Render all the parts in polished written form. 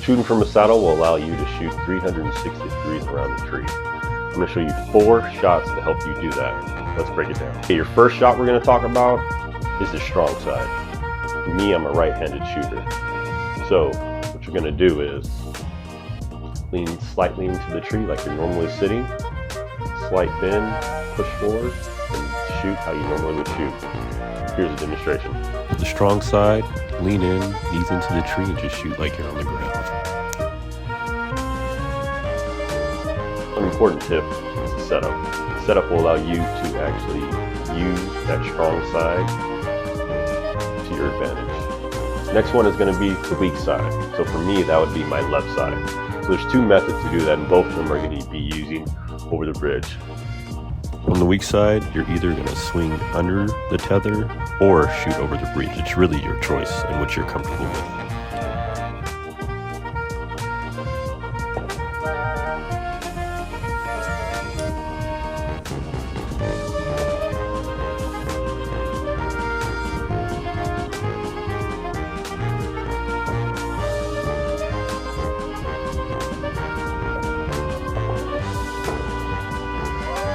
Shooting from a saddle will allow you to shoot 360 degrees around the tree. I'm going to show you 4 shots to help you do that. Let's break it down. Okay, your first shot we're going to talk about is the strong side. For me, I'm a right-handed shooter. So what you're going to do is lean slightly into the tree like you're normally sitting, slight bend, push forward, and shoot how you normally would shoot. Here's a demonstration. The strong side, lean in, knees into the tree, and just shoot like you're on the ground. An important tip is the setup. The setup will allow you to actually use that strong side to your advantage. Next one is going to be the weak side. So for me, that would be my left side. So there's 2 methods to do that, and both of them are going to be using over the bridge. On the weak side, you're either going to swing under the tether or shoot over the bridge. It's really your choice and what you're comfortable with.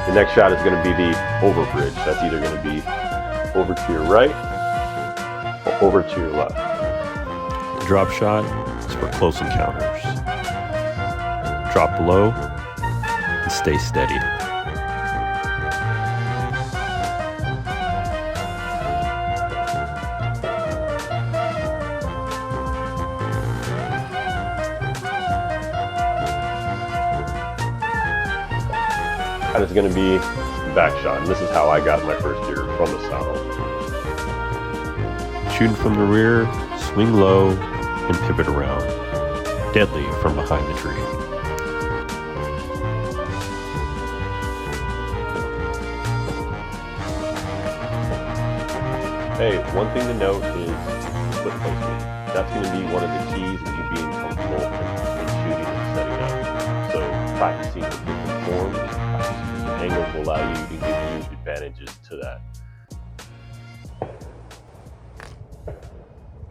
The next shot is going to be the over bridge. That's either going to be over to your right or over to your left. The drop shot is for close encounters. Drop low and stay steady. That is going to be the back shot, and this is how I got my first deer, from the saddle. Shooting from the rear, swing low, and pivot around. Deadly from behind the tree. Hey, one thing to note is foot placement. That's going to be one of the keys of you being comfortable in shooting and setting up. So practicing with different forms, angles will allow you to give you advantages to that.